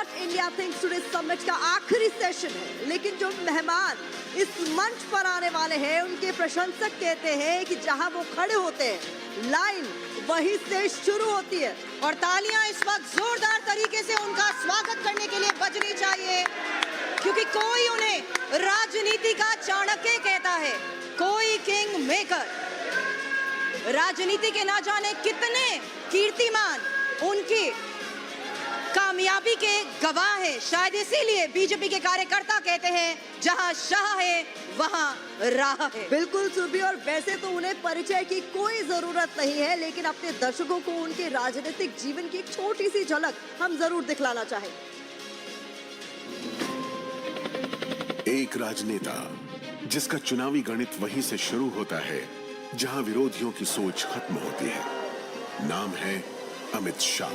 What India thinks today summit का आखिरी session है, लेकिन जो मेहमान इस मंच पर आने वाले हैं उनके प्रशंसक कहते हैं कि जहां वो खड़े होते हैं लाइन वहीं से शुरू होती है। और तालियां इस वक्त जोरदार तरीके से उनका स्वागत करने के लिए बजनी चाहिए, क्योंकि कोई उन्हें राजनीति का चाणक्य कहता है, कोई किंग मेकर। राजनीति के ना जाने कितने कीर्तिमान उनकी कामयाबी के गवाह हैं। शायद इसीलिए बीजेपी के कार्यकर्ता कहते हैं, जहां शाह है वहां राह है। बिल्कुल सुबी, और वैसे तो उन्हें परिचय की कोई जरूरत नहीं है, लेकिन अपने दर्शकों को उनके राजनीतिक जीवन की एक छोटी सी झलक हम जरूर दिखलाना चाहें। एक राजनेता जिसका चुनावी गणित वहीं से शुरू होता है जहां विरोधियों की सोच खत्म होती है। नाम है अमित शाह।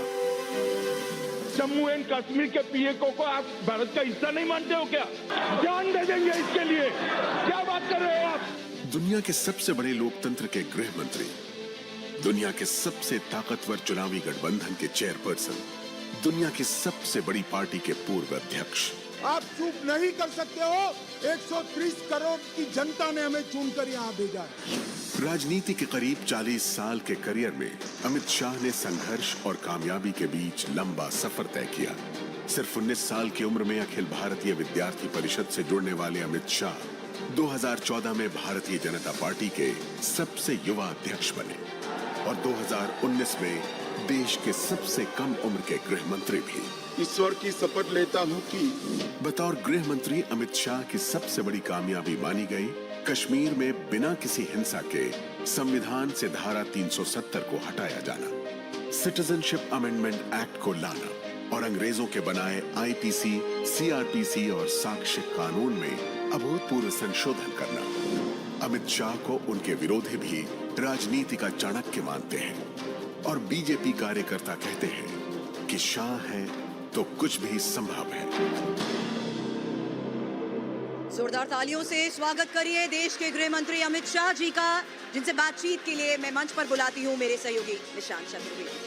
जम्मू एंड कश्मीर के पीएको को आप भारत का हिस्सा नहीं मानते हो क्या? जान दे देंगे इसके लिए, क्या बात कर रहे हो आप? दुनिया के सबसे बड़े लोकतंत्र के गृह मंत्री, दुनिया के सबसे ताकतवर चुनावी गठबंधन के चेयरपर्सन, दुनिया की सबसे बड़ी पार्टी के पूर्व अध्यक्ष। आप चुप नहीं कर सकते हो। 130 करोड़ की जनता ने हमें चुनकर यहाँ भेजा है। राजनीति के करीब 40 साल के करियर में अमित शाह ने संघर्ष और कामयाबी के बीच लंबा सफर तय किया। सिर्फ 19 साल की उम्र में अखिल भारतीय विद्यार्थी परिषद से जुड़ने वाले अमित शाह 2014 में भारतीय जनता पार्टी के सबसे युवा अध्यक्ष बने और 2019 में देश के सबसे कम उम्र के गृह मंत्री भी। ईश्वर की शपथ लेता हूँ कि बतौर गृह मंत्री अमित शाह की सबसे बड़ी कामयाबी मानी गई कश्मीर में बिना किसी हिंसा के संविधान से धारा 370 को हटाया जाना, सिटीजनशिप अमेंडमेंट एक्ट को लाना और अंग्रेजों के बनाए आईपीसी, सीआरपीसी और साक्ष्य कानून में अभूतपूर्व संशोधन करना। अमित शाह को उनके विरोधी भी राजनीति का चाणक्य मानते हैं और बीजेपी कार्यकर्ता कहते हैं कि शाह है तो कुछ भी संभव है। जोरदार तालियों से स्वागत करिए देश के गृह मंत्री अमित शाह जी का, जिनसे बातचीत के लिए मैं मंच पर बुलाती हूं मेरे सहयोगी निशांत चतुर्वेदी।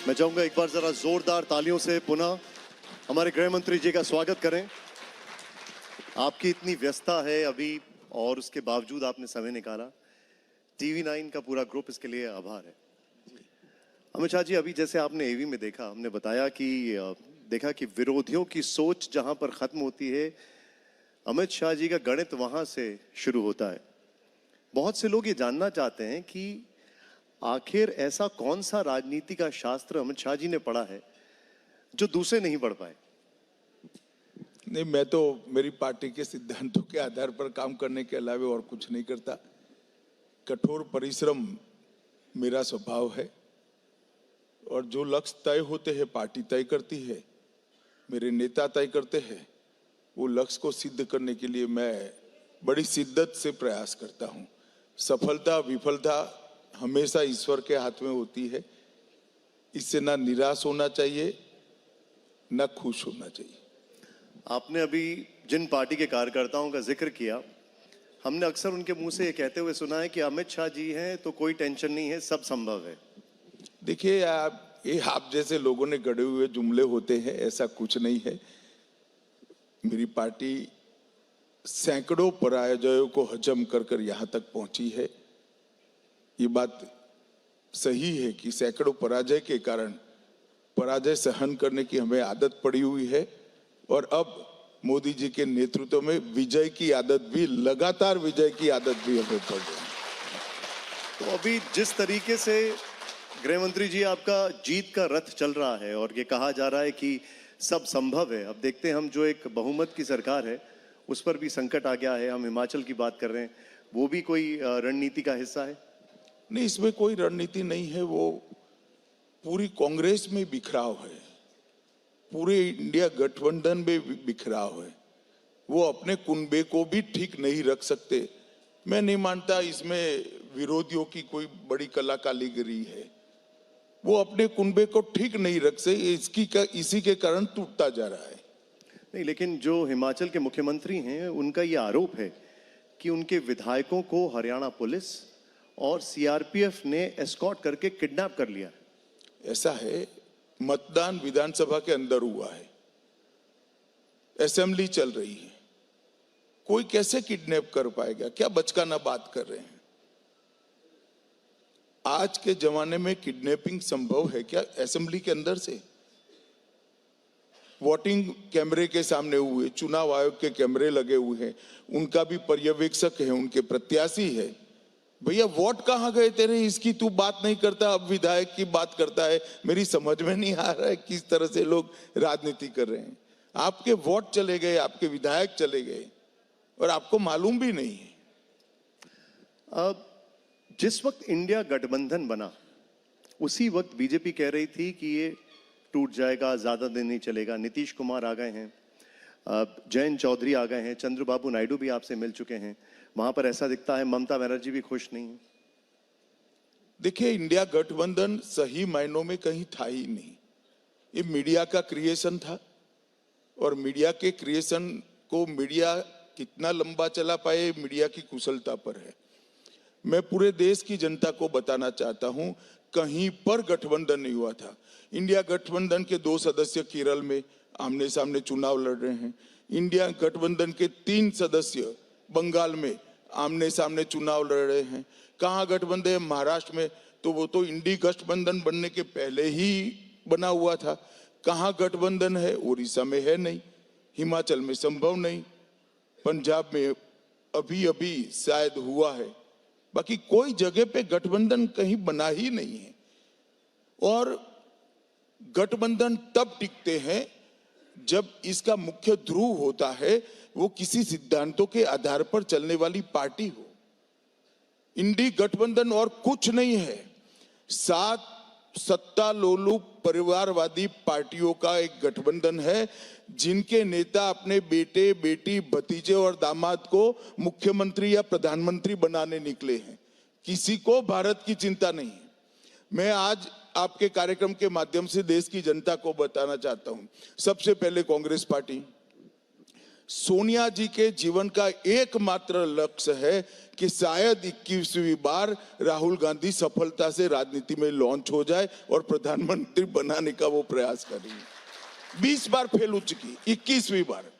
मैं चाहूंगा एक बार जरा जोरदार तालियों से पुनः हमारे गृह मंत्री जी का स्वागत करें। आपकी इतनी व्यस्तता है अभी और उसके बावजूद आपने समय निकाला। टीवी 9 का पूरा ग्रुप इसके लिए आभार है। अमित शाह जी, अभी जैसे आपने एवी में देखा, हमने बताया कि देखा कि विरोधियों की सोच जहां पर खत्म होती है, अमित शाह जी का गणित वहां से शुरू होता है। बहुत से लोग ये जानना चाहते हैं कि आखिर ऐसा कौन सा राजनीति का शास्त्र अमित शाह जी ने पढ़ा है जो दूसरे नहीं पढ़ पाए? नहीं, मैं तो मेरी पार्टी के सिद्धांतों के आधार पर काम करने के अलावा और कुछ नहीं करता। कठोर परिश्रम मेरा स्वभाव है और जो लक्ष्य तय होते हैं पार्टी तय करती है, मेरे नेता तय करते हैं। वो लक्ष्य को सिद्ध करने के लिए मैं बड़ी शिद्दत से प्रयास करता हूँ। सफलता विफलता हमेशा ईश्वर के हाथ में होती है। इससे ना निराश होना चाहिए ना खुश होना चाहिए। आपने अभी जिन पार्टी के कार्यकर्ताओं का जिक्र किया, हमने अक्सर उनके मुंह से ये कहते हुए सुना है कि अमित शाह जी हैं तो कोई टेंशन नहीं है, सब संभव है। देखिए, आप जैसे लोगों ने गढ़े हुए जुमले होते हैं, ऐसा कुछ नहीं है। मेरी पार्टी सैकड़ों पराजयों को हजम कर यहाँ तक पहुंची है। ये बात सही है कि सैकड़ों पराजय के कारण पराजय सहन करने की हमें आदत पड़ी हुई है और अब मोदी जी के नेतृत्व में विजय की आदत भी, लगातार विजय की आदत भी हमें पड़ रही है। तो अभी जिस तरीके से गृह मंत्री जी आपका जीत का रथ चल रहा है और ये कहा जा रहा है कि सब संभव है, अब देखते हैं हम जो एक बहुमत की सरकार है उस पर भी संकट आ गया है। हम हिमाचल की बात कर रहे हैं, वो भी कोई रणनीति का हिस्सा है? नहीं, इसमें कोई रणनीति नहीं है। वो पूरी कांग्रेस में बिखराव है, पूरे इंडिया गठबंधन में बिखराव है। वो अपने कुनबे को भी ठीक नहीं रख सकते मैं नहीं मानता इसमें विरोधियों की कोई बड़ी कला कारीगरी है। वो अपने कुनबे को ठीक नहीं रख से इसी के कारण टूटता जा रहा है। नहीं, लेकिन जो हिमाचल के मुख्यमंत्री हैं उनका ये आरोप है कि उनके विधायकों को हरियाणा पुलिस और सीआरपीएफ ने एस्कॉर्ट करके किडनैप कर लिया। ऐसा है, मतदान विधानसभा के अंदर हुआ है, असेंबली चल रही है, कोई कैसे किडनैप कर पाएगा? क्या बचकाना बात कर रहे हैं? आज के जमाने में किडनैपिंग संभव है क्या असेंबली के अंदर से? वोटिंग कैमरे के सामने हुए, चुनाव आयोग के कैमरे लगे हुए हैं, उनका भी पर्यवेक्षक है, उनके प्रत्याशी है। भैया वोट कहां गए तेरे? इसकी तू बात नहीं करता, अब विधायक की बात करता है। मेरी समझ में नहीं आ रहा है किस तरह से लोग राजनीति कर रहे हैं। आपके वोट चले गए, आपके विधायक चले गए और आपको मालूम भी नहीं है। अब जिस वक्त इंडिया गठबंधन बना उसी वक्त बीजेपी कह रही थी कि ये टूट जाएगा, ज्यादा दिन नहीं चलेगा। नीतीश कुमार आ गए हैं, जयंत चौधरी आ गए हैं, चंद्रबाबू नायडू भी आपसे मिल चुके हैं। वहां पर ऐसा दिखता है ममता बनर्जी भी खुश नहीं है। देखिए, इंडिया गठबंधन सही मायनों में कहीं था ही नहीं। ये मीडिया का क्रिएशन था और मीडिया के क्रिएशन को मीडिया कितना लंबा चला पाए, मीडिया की कुशलता पर है। मैं पूरे देश की जनता को बताना चाहता हूं, कहीं पर गठबंधन नहीं हुआ था। इंडिया गठबंधन के 2 सदस्य केरल में आमने सामने चुनाव लड़ रहे हैं। इंडिया गठबंधन के 3 सदस्य बंगाल में आमने सामने चुनाव लड़ रहे हैं। कहाँ गठबंधन है? महाराष्ट्र में, तो वो तो इंडी गठबंधन बनने के पहले ही बना हुआ था। कहाँ गठबंधन है? उड़ीसा में है नहीं, हिमाचल में संभव नहीं, पंजाब में अभी अभी शायद हुआ है, बाकी कोई जगह पे गठबंधन कहीं बना ही नहीं है। और गठबंधन तब टिकते हैं जब इसका मुख्य ध्रुव होता है वो किसी सिद्धांतों के आधार पर चलने वाली पार्टी हो। इंडी गठबंधन और कुछ नहीं है, 7 सत्ता लोलुप परिवारवादी पार्टियों का एक गठबंधन है, जिनके नेता अपने बेटे, बेटी, भतीजे और दामाद को मुख्यमंत्री या प्रधानमंत्री बनाने निकले हैं। किसी को भारत की चिंता नहीं है। मैं आज आपके कार्यक्रम के माध्यम से देश की जनता को बताना चाहता हूं, सबसे पहले कांग्रेस पार्टी, सोनिया जी के जीवन का एकमात्र लक्ष्य है कि शायद 21वीं बार राहुल गांधी सफलता से राजनीति में लॉन्च हो जाए और प्रधानमंत्री बनाने का वो प्रयास करेंगे। 20 बार फेल हो चुकी, 21वीं बार।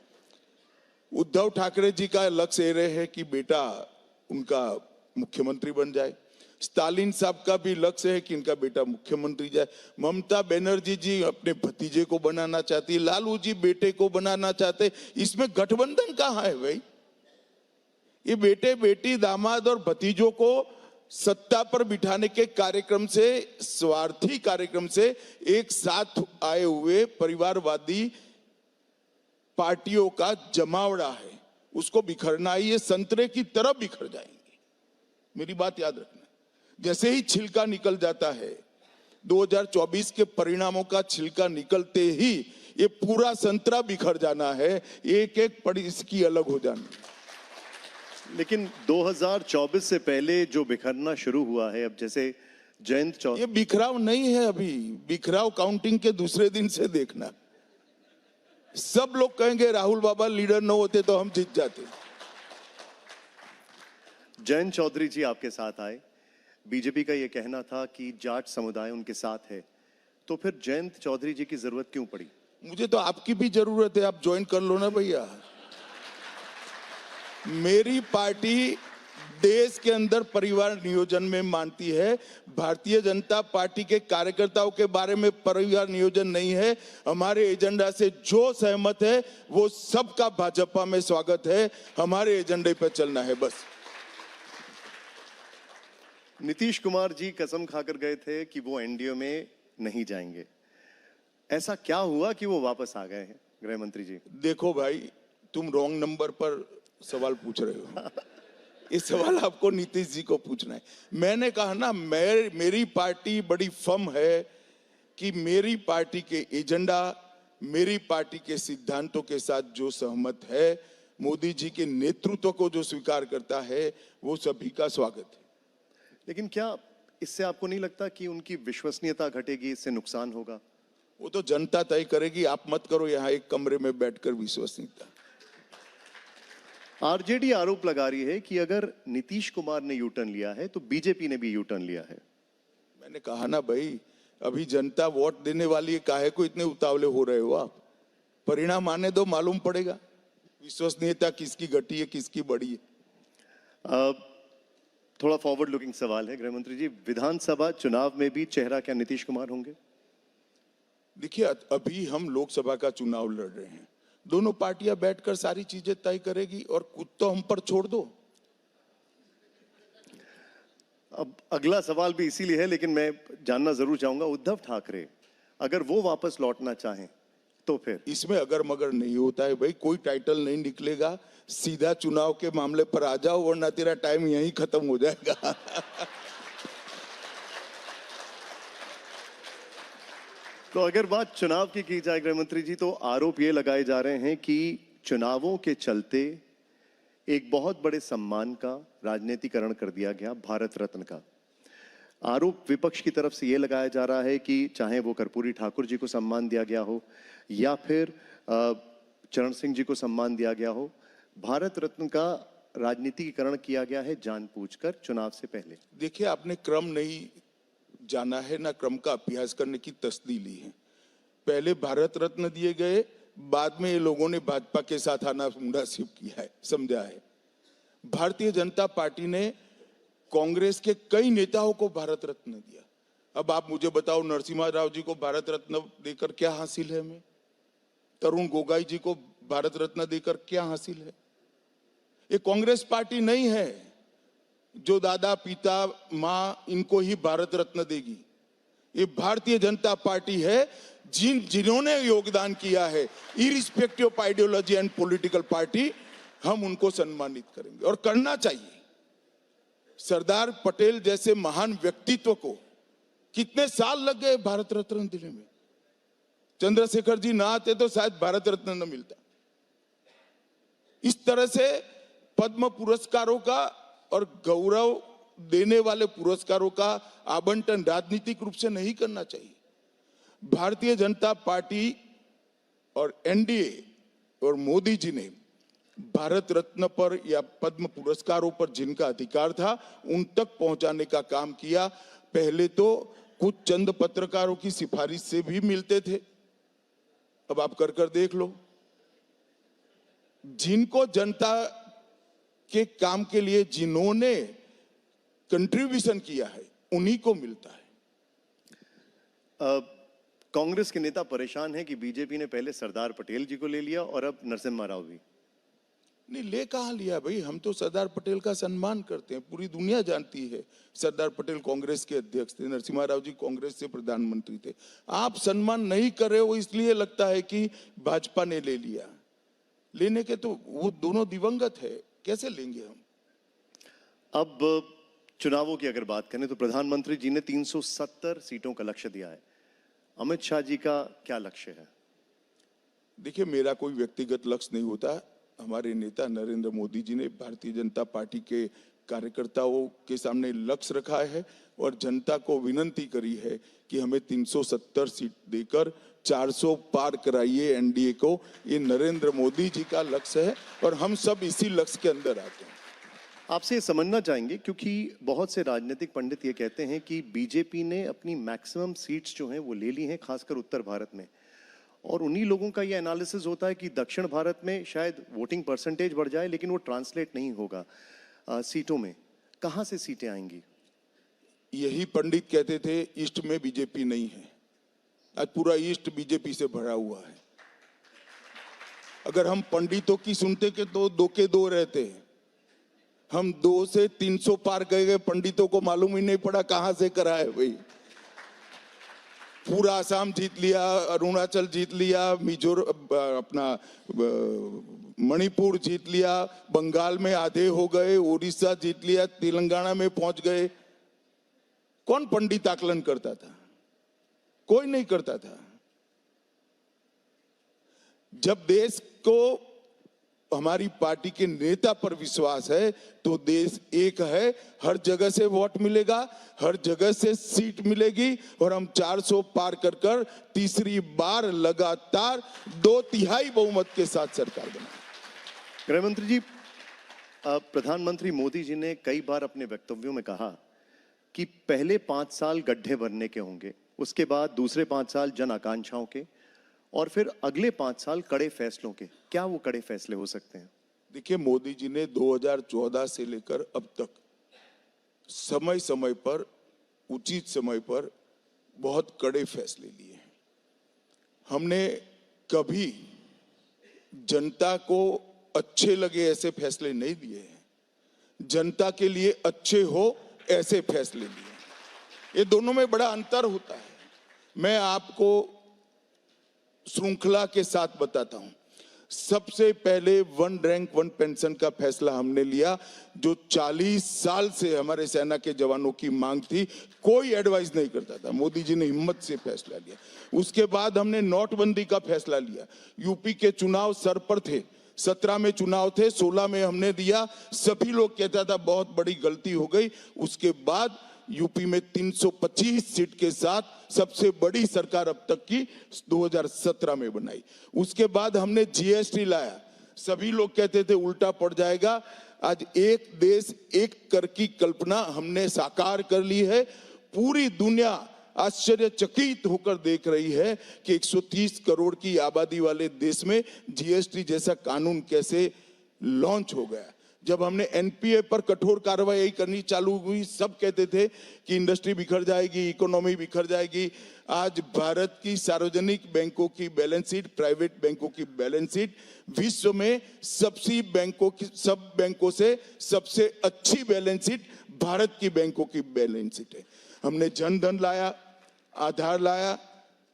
उद्धव ठाकरे जी का लक्ष्य ये है कि बेटा उनका मुख्यमंत्री बन जाए। स्टालिन साहब का भी लक्ष्य है कि इनका बेटा मुख्यमंत्री जाए। ममता बनर्जी जी अपने भतीजे को बनाना चाहती, लालू जी बेटे को बनाना चाहते। इसमें गठबंधन कहाँ है भाई? ये बेटे, बेटी, दामाद और भतीजों को सत्ता पर बिठाने के कार्यक्रम से, स्वार्थी कार्यक्रम से एक साथ आए हुए परिवारवादी पार्टियों का जमावड़ा है। उसको बिखरना ही, ये संतरे की तरह बिखर जाएंगे। मेरी बात याद रखना, जैसे ही छिलका निकल जाता है, 2024 के परिणामों का छिलका निकलते ही ये पूरा संतरा बिखर जाना है, एक एक पड़ी इसकी अलग हो जानी। लेकिन 2024 से पहले जो बिखरना शुरू हुआ है, अब जैसे जयंत चौधरी, ये बिखराव नहीं है अभी, बिखराव काउंटिंग के दूसरे दिन से देखना। सब लोग कहेंगे राहुल बाबा लीडर न होते तो हम जीत जाते। जयंत चौधरी जी आपके साथ आए, बीजेपी का यह कहना था कि जाट समुदाय उनके साथ है, तो फिर जयंत चौधरी जी की जरूरत क्यों पड़ी? मुझे तो आपकी भी जरूरत है, आप ज्वाइन कर लो ना भैया। मेरी पार्टी देश के अंदर परिवार नियोजन में मानती है। भारतीय जनता पार्टी के कार्यकर्ताओं के बारे में परिवार नियोजन नहीं है। हमारे एजेंडा से जो सहमत है वो सबका भाजपा में स्वागत है। हमारे एजेंडे पर चलना है बस। नीतीश कुमार जी कसम खाकर गए थे कि वो एनडीए में नहीं जाएंगे। ऐसा क्या हुआ कि वो वापस आ गए हैं गृह मंत्री जी? देखो भाई, तुम रॉन्ग नंबर पर सवाल पूछ रहे हो। ये सवाल आपको नीतीश जी को पूछना है। मैंने कहा ना, मेरी पार्टी बड़ी फर्म है कि मेरी पार्टी के एजेंडा, मेरी पार्टी के सिद्धांतों के साथ जो सहमत है मोदी जी के नेतृत्व को जो स्वीकार करता है वो सभी का स्वागत है। लेकिन क्या इससे आपको नहीं लगता कि उनकी विश्वसनीयता घटेगी, इससे नुकसान होगा? वो तो जनता तय करेगी, आप मत करो यहाँ एक कमरे में बैठकर विश्वसनीयता। आरजेडी आरोप लगा रही है कि अगर नीतीश कुमार ने यू टर्न लिया है तो बीजेपी ने भी यू टर्न लिया है। मैंने कहा ना भाई, अभी जनता वोट देने वाली है, काहे को इतने उतावले हो रहे हो आप? परिणाम आने दो, मालूम पड़ेगा विश्वसनीयता किसकी घटी है किसकी बढ़ी है। थोड़ा फॉरवर्ड लुकिंग सवाल है गृह मंत्री जी, विधानसभा चुनाव में भी चेहरा क्या नीतीश कुमार होंगे? देखिए, अभी हम लोकसभा का चुनाव लड़ रहे हैं, दोनों पार्टियां बैठकर सारी चीजें तय करेगी और कुछ तो हम पर छोड़ दो। अब अगला सवाल भी इसीलिए है, लेकिन मैं जानना जरूर चाहूंगा, उद्धव ठाकरे अगर वो वापस लौटना चाहें तो फिर? इसमें अगर मगर नहीं होता है भाई, कोई टाइटल नहीं निकलेगा, सीधा चुनाव के मामले पर आ जाओ, वरना तेरा टाइम यहीं खत्म हो जाएगा। तो अगर बात चुनाव की जाए गृह मंत्री जी, तो आरोप ये लगाए जा रहे हैं कि चुनावों के चलते एक बहुत बड़े सम्मान का राजनीतिकरण कर दिया गया, भारत रत्न का। आरोप विपक्ष की तरफ से यह लगाया जा रहा है कि चाहे वो कर्पूरी ठाकुर जी को सम्मान दिया गया हो या फिर चरण सिंह जी को सम्मान दिया गया हो, भारत रत्न का राजनीतिकरण किया गया है जानबूझकर चुनाव से पहले। देखिए, आपने क्रम नहीं जाना है ना क्रम का अभ्यास करने की तस्दी ली है। पहले भारत रत्न दिए गए, बाद में ये लोगों ने भाजपा के साथ आना मुनासिब किया है, समझा है। भारतीय जनता पार्टी ने कांग्रेस के कई नेताओं को भारत रत्न दिया। अब आप मुझे बताओ, नरसिम्हा राव जी को भारत रत्न देकर क्या हासिल है हमें? तरुण गोगोई जी को भारत रत्न देकर क्या हासिल है? ये कांग्रेस पार्टी नहीं है जो दादा पिता मां इनको ही भारत रत्न देगी। ये भारतीय जनता पार्टी है जिन्होंने योगदान किया है, irrespective of ideology and political party, हम उनको सम्मानित करेंगे और करना चाहिए। सरदार पटेल जैसे महान व्यक्तित्व को कितने साल लग गए भारत रत्न देने में। चंद्रशेखर जी ना आते तो शायद भारत रत्न न मिलता। इस तरह से पद्म पुरस्कारों का और गौरव देने वाले पुरस्कारों का आवंटन राजनीतिक रूप से नहीं करना चाहिए। भारतीय जनता पार्टी और एनडीए और मोदी जी ने भारत रत्न पर या पद्म पुरस्कारों पर जिनका अधिकार था उन तक पहुंचाने का काम किया। पहले तो कुछ चंद पत्रकारों की सिफारिश से भी मिलते थे, अब आप कर देख लो। जिनको जनता के काम के लिए जिन्होंने कंट्रीब्यूशन किया है उन्हीं को मिलता है। कांग्रेस के नेता परेशान है कि बीजेपी ने पहले सरदार पटेल जी को ले लिया और अब नरसिम्हा राव भी। नहीं, ले कहां लिया भाई, हम तो सरदार पटेल का सम्मान करते हैं, पूरी दुनिया जानती है। सरदार पटेल कांग्रेस के अध्यक्ष थे, नरसिम्हा राव जी कांग्रेस से प्रधानमंत्री थे। आप सम्मान नहीं कर रहे हो, इसलिए लगता है कि भाजपा ने ले लिया। लेने के तो वो दोनों दिवंगत है, कैसे लेंगे हम? अब चुनावों की अगर बात करें तो प्रधानमंत्री जी ने 370 सीटों का लक्ष्य दिया है। अमित शाह जी का क्या लक्ष्य है? देखिए, मेरा कोई व्यक्तिगत लक्ष्य नहीं होता। हमारे नेता नरेंद्र मोदी जी ने भारतीय जनता पार्टी के कार्यकर्ताओं के सामने लक्ष्य रखा है और जनता को विनती करी है कि हमें 370 सीट देकर 400 पार कराइए एनडीए को। ये नरेंद्र मोदी जी का लक्ष्य है और हम सब इसी लक्ष्य के अंदर आते हैं। आपसे समझना चाहेंगे, क्योंकि बहुत से राजनीतिक पंडित ये कहते हैं कि बीजेपी ने अपनी मैक्सिमम सीट्स जो हैं वो ले ली हैं, खासकर उत्तर भारत में, और उन्हीं लोगों का ये एनालिसिस होता है कि दक्षिण भारत में शायद वोटिंग परसेंटेज बढ़ जाए लेकिन वो ट्रांसलेट नहीं होगा सीटों में। कहां से सीटें आएंगी? यही पंडित कहते थे ईस्ट में बीजेपी नहीं है, आज पूरा ईस्ट बीजेपी से भरा हुआ है। अगर हम पंडितों की सुनते के तो 2 के 2 रहते हैं, हम 2 से 300 पार गए, पंडितों को मालूम ही नहीं पड़ा कहां से करा है भाई। पूरा आसाम जीत लिया, अरुणाचल जीत लिया, अपना मणिपुर जीत लिया, बंगाल में आधे हो गए, उड़ीसा जीत लिया, तेलंगाना में पहुंच गए। कौन पंडित आकलन करता था? कोई नहीं करता था। जब देश को हमारी पार्टी के नेता पर विश्वास है तो देश एक है, हर जगह से वोट मिलेगा, हर जगह से सीट मिलेगी और हम 400 पार कर कर तीसरी बार लगातार 2/3 बहुमत के साथ सरकार बनाएंगे। गृहमंत्री जी, प्रधानमंत्री मोदी जी ने कई बार अपने वक्तव्यों में कहा कि पहले 5 साल गड्ढे भरने के होंगे, उसके बाद दूसरे 5 साल जन आकांक्षाओं के और फिर अगले 5 साल कड़े फैसलों के। क्या वो कड़े फैसले हो सकते हैं? देखिए, मोदी जी ने 2014 से लेकर अब तक समय समय पर, उचित समय पर बहुत कड़े फैसले लिए हैं। हमने कभी जनता को अच्छे लगे ऐसे फैसले नहीं लिए हैं, जनता के लिए अच्छे हो ऐसे फैसले लिए हैं। ये दोनों में बड़ा अंतर होता है। मैं आपको श्रृंखला के साथ बताता हूं। सबसे पहले 1 रैंक 1 पेंशन का फैसला हमने लिया, जो 40 साल से हमारे सेना के जवानों की मांग थी, कोई एडवाइस नहीं करता था, मोदी जी ने हिम्मत से फैसला लिया। उसके बाद हमने नोटबंदी का फैसला लिया। यूपी के चुनाव सर पर थे, 17 में चुनाव थे, 16 में हमने दिया। सभी लोग कहता था बहुत बड़ी गलती हो गई। उसके बाद यूपी में 325 सीट के साथ सबसे बड़ी सरकार अब तक की 2017 में बनाई। उसके बाद हमने जीएसटी लाया। सभी लोग कहते थे उल्टा पड़ जाएगा। आज एक देश एक कर की कल्पना हमने साकार कर ली है। पूरी दुनिया आश्चर्यचकित होकर देख रही है कि 130 करोड़ की आबादी वाले देश में जीएसटी जैसा कानून कैसे लॉन्च हो गया। जब हमने एनपीए पर कठोर कार्रवाई करनी चालू हुई, सब कहते थे कि इंडस्ट्री बिखर जाएगी, इकोनॉमी बिखर जाएगी। आज भारत की सार्वजनिक बैंकों की बैलेंस शीट, प्राइवेट बैंकों की बैलेंस शीट विश्व में सब बैंकों से सबसे अच्छी बैलेंस शीट भारत की बैंकों की बैलेंस शीट है। हमने जन धन लाया, आधार लाया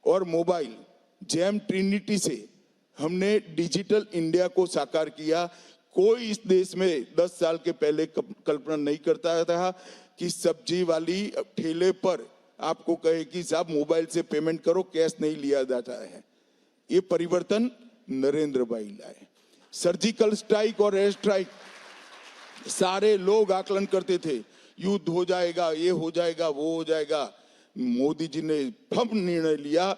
और मोबाइल जैम ट्रिनिटी से हमने डिजिटल इंडिया को साकार किया। कोई इस देश में 10 साल के पहले कल्पना नहीं करता था कि सब्जी वाली ठेले पर आपको कहे कि साहब मोबाइल से पेमेंट करो, कैश नहीं लिया जाता है। ये परिवर्तन नरेंद्र भाई लाए। सर्जिकल स्ट्राइक और एयर स्ट्राइक, सारे लोग आकलन करते थे युद्ध हो जाएगा, ये हो जाएगा, वो हो जाएगा। मोदी जी ने फर्म निर्णय लिया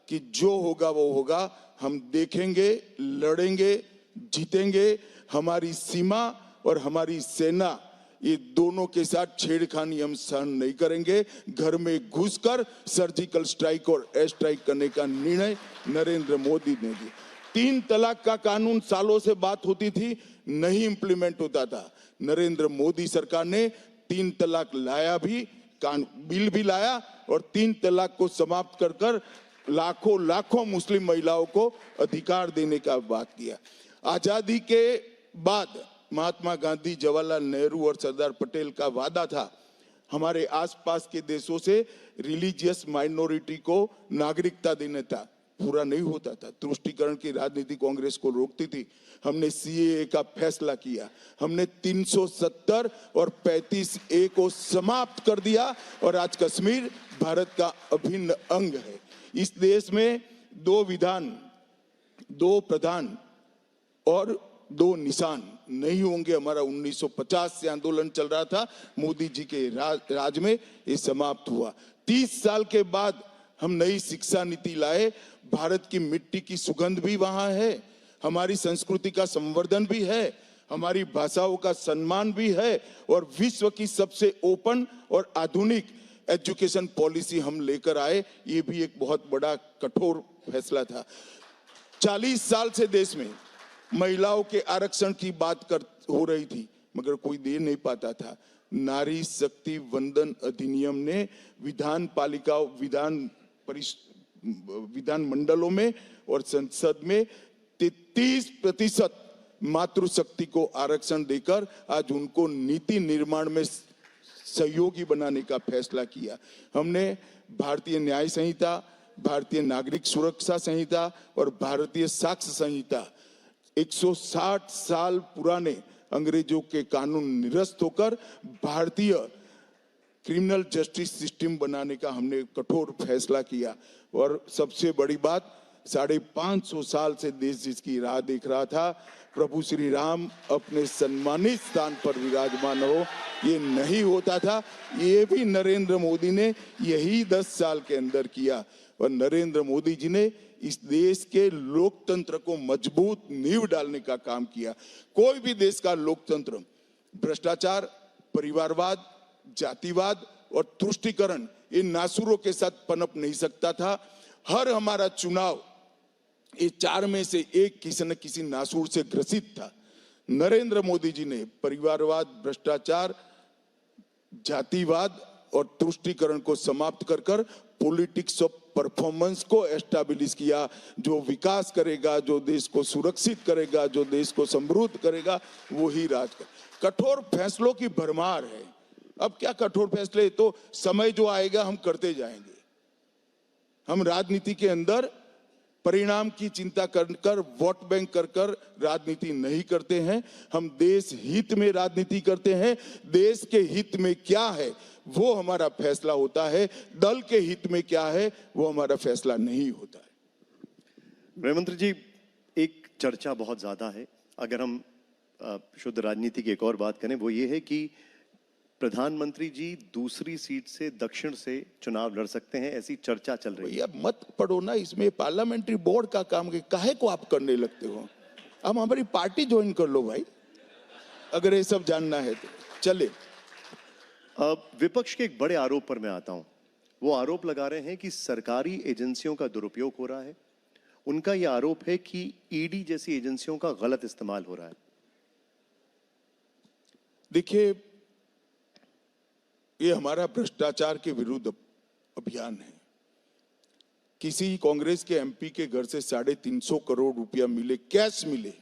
कि जो होगा वो होगा, हम देखेंगे, लड़ेंगे, जीतेंगे। हमारी सीमा और हमारी सेना, ये दोनों के साथ छेड़खानी हम सहन नहीं करेंगे। घर में घुसकर सर्जिकल स्ट्राइक और एयर स्ट्राइक करने का निर्णय नरेंद्र मोदी ने लिया। 3 तलाक का कानून सालों से बात होती थी, नहीं इंप्लीमेंट होता था। नरेंद्र मोदी सरकार ने 3 तलाक लाया भी, बिल भी लाया और 3 तलाक को समाप्त कर कर लाखों लाखों मुस्लिम महिलाओं को अधिकार देने का बात किया। आजादी के बाद महात्मा गांधी, जवाहरलाल नेहरू और सरदार पटेल का वादा था हमारे आसपास के देशों से रिलीजियस माइनॉरिटी को नागरिकता देने था, पूरा नहीं होता था। तुष्टीकरण की राजनीति कांग्रेस को रोकती थी। हमने सीएए का फैसला किया, हमने 370 और 35A को समाप्त कर दिया और आज कश्मीर भारत का अभिन्न अंग है। इस देश में 2 विधान, 2 प्रधान और 2 निशान नहीं होंगे। हमारा 1950 से आंदोलन चल रहा था, मोदी जी के राज में ये समाप्त हुआ। 30 साल के बाद हम नई शिक्षा नीति लाए। भारत की मिट्टी की सुगंध भी वहां है, हमारी संस्कृति का संवर्धन भी है, हमारी भाषाओं का सम्मान भी है और विश्व की सबसे ओपन और आधुनिक एजुकेशन पॉलिसी हम लेकर आए। ये भी एक बहुत बड़ा कठोर फैसला था। 40 साल से देश में महिलाओं के आरक्षण की बात हो रही थी, मगर कोई दे नहीं पाता था। नारी शक्ति वंदन अधिनियम ने विधान मंडलों में और संसद में 33% मातृशक्ति को आरक्षण देकर आज उनको नीति निर्माण में सहयोगी बनाने का फैसला किया। हमने भारतीय न्याय संहिता, भारतीय नागरिक सुरक्षा संहिता और भारतीय साक्ष्य संहिता, 160 साल पुराने अंग्रेजों के कानून निरस्त होकर भारतीय क्रिमिनल जस्टिस सिस्टम बनाने का हमने कठोर फैसला किया। और सबसे बड़ी बात, 550 साल से देश जिसकी राह देख रहा था, प्रभु श्री राम अपने सम्मानित स्थान पर विराजमान हो, ये नहीं होता था। ये भी नरेंद्र मोदी ने यही 10 साल के अंदर किया और नरेंद्र मोदी जी ने इस देश के लोकतंत्र को मजबूत नींव डालने का काम किया। कोई भी देश का लोकतंत्र भ्रष्टाचार, परिवारवाद, जातिवाद और तुष्टीकरण इन नासूरों के साथ पनप नहीं सकता था। हर हमारा चुनाव ये 4 में से एक किसी न किसी नासूर से ग्रसित था। नरेंद्र मोदी जी ने परिवारवाद, भ्रष्टाचार, जातिवाद और तुष्टीकरण को समाप्त कर कर पॉलिटिक्स ऑफ परफॉर्मेंस को एस्टैब्लिश किया, जो विकास करेगा, जो देश को सुरक्षित करेगा, जो देश को समृद्ध करेगा, वो ही राज कर। कठोर फैसलों की भरमार है। अब क्या कठोर फैसले, तो समय जो आएगा हम करते जाएंगे। हम राजनीति के अंदर परिणाम की चिंता कर वोट बैंक कर राजनीति नहीं करते हैं। हम देश हित में राजनीति करते हैं। देश के हित में क्या है वो हमारा फैसला होता है, दल के हित में क्या है वो हमारा फैसला नहीं होता है। गृहमंत्री जी, एक चर्चा बहुत ज्यादा है, अगर हम शुद्ध राजनीति की एक और बात करें, वो ये है कि प्रधानमंत्री जी दूसरी सीट से दक्षिण से चुनाव लड़ सकते हैं, ऐसी चर्चा चल रही है। भैया मत पढ़ो ना, इसमें पार्लियामेंट्री बोर्ड का काम है, काहे को आप करने लगते हो? अब हमारी पार्टी ज्वाइन कर लो भाई, अगर ये सब जानना है तो चले। अब विपक्ष के एक बड़े आरोप पर मैं आता हूं। वो आरोप लगा रहे हैं कि सरकारी एजेंसियों का दुरुपयोग हो रहा है। उनका यह आरोप है कि ईडी जैसी एजेंसियों का गलत इस्तेमाल हो रहा है। देखिए, ये हमारा भ्रष्टाचार के विरुद्ध अभियान है। किसी कांग्रेस के एमपी के घर से 350 करोड़ रुपया मिले, कैश मिले,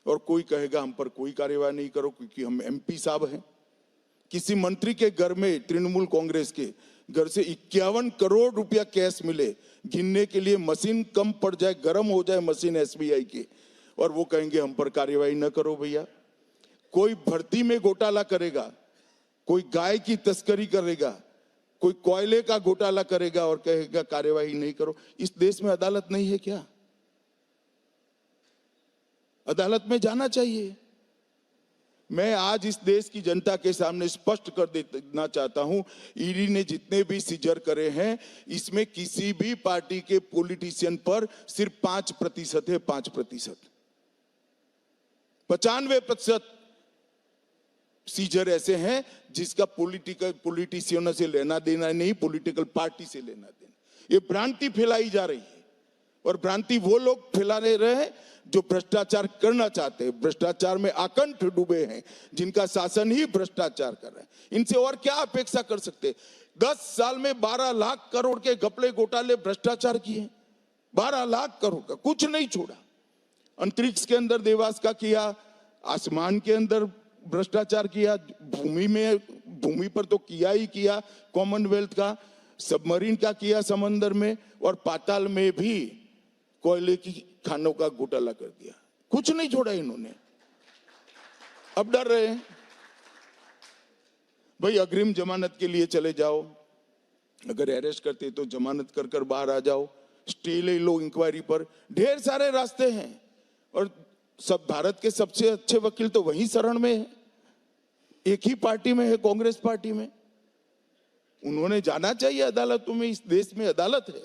और कोई कहेगा हम पर कोई कार्यवाही नहीं करो क्योंकि हम एमपी साहब हैं। किसी मंत्री के घर में, तृणमूल कांग्रेस के घर से 51 करोड़ रुपया कैश मिले, गिनने के लिए मशीन कम पड़ जाए, गर्म हो जाए मशीन एसबीआई की, और वो कहेंगे हम पर कार्यवाही न करो भैया। कोई भर्ती में घोटाला करेगा, कोई गाय की तस्करी करेगा, कोई कोयले का घोटाला करेगा और कहेगा कार्यवाही नहीं करो। इस देश में अदालत नहीं है क्या? अदालत में जाना चाहिए। मैं आज इस देश की जनता के सामने स्पष्ट कर देना चाहता हूं, ईडी ने जितने भी सीजर करे हैं, इसमें किसी भी पार्टी के पॉलिटिशियन पर सिर्फ 5% है। 5%, 95% सीजर ऐसे हैं जिसका पॉलिटिशियनों से लेना देना नहीं, पॉलिटिकल पार्टी से लेना देना। ये भ्रांति फैलाई जा रही है, और भ्रांति वो लोग फैला रहे हैं जो भ्रष्टाचार करना चाहते हैं, भ्रष्टाचार में आकंठ डूबे हैं, जिनका शासन ही भ्रष्टाचार कर रहा है। इनसे और क्या अपेक्षा कर सकते? 10 साल में 12 लाख करोड़ के घपले घोटाले भ्रष्टाचार किए। 12 लाख करोड़ का कुछ नहीं छोड़ा। अंतरिक्ष के अंदर देवास का किया, आसमान के अंदर भ्रष्टाचार किया, भूमि पर तो किया ही किया, कॉमनवेल्थ का, सबमरीन का किया समंदर में, और पाताल में भी कोयले की खानों का घोटाला कर दिया। कुछ नहीं छोड़ा इन्होंने। अब डर रहे हैं भाई, अग्रिम जमानत के लिए चले जाओ, अगर अरेस्ट करते तो जमानत कर कर बाहर आ जाओ, स्टे ले लो इंक्वायरी पर। ढेर सारे रास्ते हैं, और सब भारत के सबसे अच्छे वकील तो वही शरण में है, एक ही पार्टी में है, कांग्रेस पार्टी में। उन्होंने जाना चाहिए अदालतों में। इस देश में अदालत है,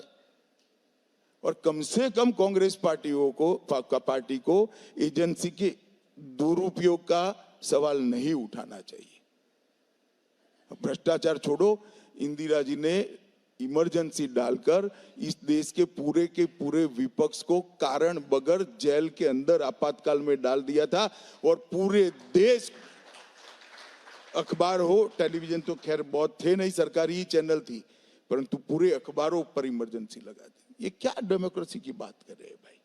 और कम से कम कांग्रेस पार्टी को एजेंसी के दुरुपयोग का सवाल नहीं उठाना चाहिए। भ्रष्टाचार छोड़ो, इंदिरा जी ने इमरजेंसी डालकर इस देश के पूरे विपक्ष को कारण बगैर जेल के अंदर आपातकाल में डाल दिया था, और पूरे देश, अखबार हो, टेलीविजन तो खैर बहुत थे नहीं, सरकारी ही चैनल थी, परंतु पूरे अखबारों पर इमरजेंसी लगा दी। ये क्या डेमोक्रेसी की बात कर रहे हैं भाई?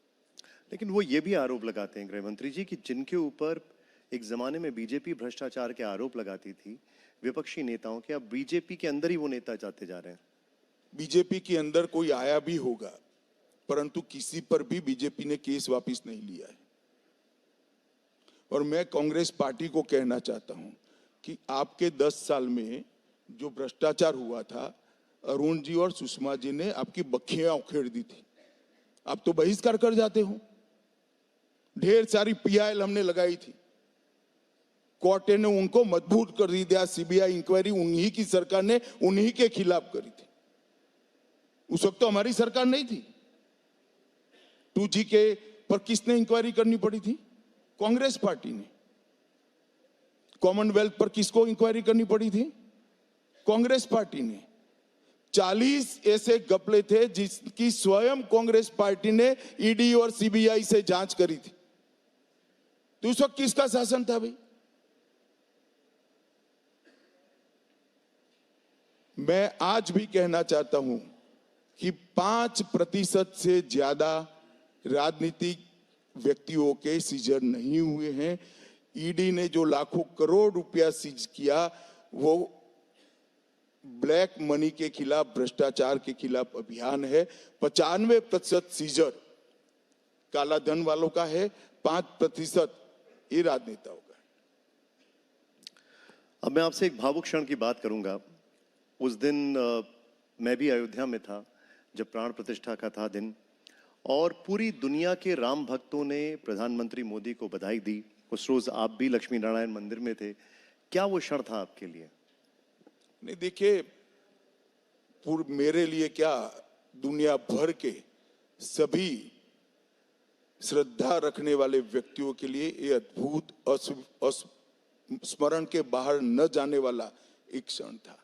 लेकिन वो ये भी आरोप लगाते हैं गृहमंत्री जी कि जिनके ऊपर एक जमाने में बीजेपी भ्रष्टाचार के आरोप लगाती थी विपक्षी नेताओं के, अब बीजेपी के अंदर ही वो नेता जाते जा रहे हैं। बीजेपी के अंदर कोई आया भी होगा, परंतु किसी पर भी बीजेपी ने केस वापस नहीं लिया है। और मैं कांग्रेस पार्टी को कहना चाहता हूं कि आपके 10 साल में जो भ्रष्टाचार हुआ था, अरुण जी और सुषमा जी ने आपकी बखियां उखेड़ दी थी, आप तो बहिष्कार कर जाते हो। ढेर सारी पीआईएल हमने लगाई थी, कोर्ट ने उनको मजबूत कर दिया। सीबीआई इंक्वायरी उन्हीं की सरकार ने उन्हीं के खिलाफ करी थी। उस वक्त तो हमारी सरकार नहीं थी। 2G के पर किसने इंक्वायरी करनी पड़ी थी? कांग्रेस पार्टी ने। कॉमनवेल्थ पर किसको इंक्वायरी करनी पड़ी थी? कांग्रेस पार्टी ने। 40 ऐसे घपले थे जिसकी स्वयं कांग्रेस पार्टी ने ईडी और सीबीआई से जांच करी थी। तो उस वक्त किसका शासन था भाई? मैं आज भी कहना चाहता हूं कि 5% से ज्यादा राजनीतिक व्यक्तियों के सीजर नहीं हुए हैं। ईडी ने जो लाखों करोड़ रुपया सीज किया वो ब्लैक मनी के खिलाफ, भ्रष्टाचार के खिलाफ अभियान है। 95% सीजर काला धन वालों का है, 5% ये राजनेताओं का है। अब मैं आपसे एक भावुक क्षण की बात करूंगा। उस दिन मैं भी अयोध्या में था जब प्राण प्रतिष्ठा का था दिन, और पूरी दुनिया के राम भक्तों ने प्रधानमंत्री मोदी को बधाई दी। उस रोज आप भी लक्ष्मी नारायण मंदिर में थे। क्या वो क्षण था आपके लिए? नहीं, देखिए, मेरे लिए क्या, दुनिया भर के सभी श्रद्धा रखने वाले व्यक्तियों के लिए ये अद्भुत, स्मरण के बाहर न जाने वाला एक क्षण था।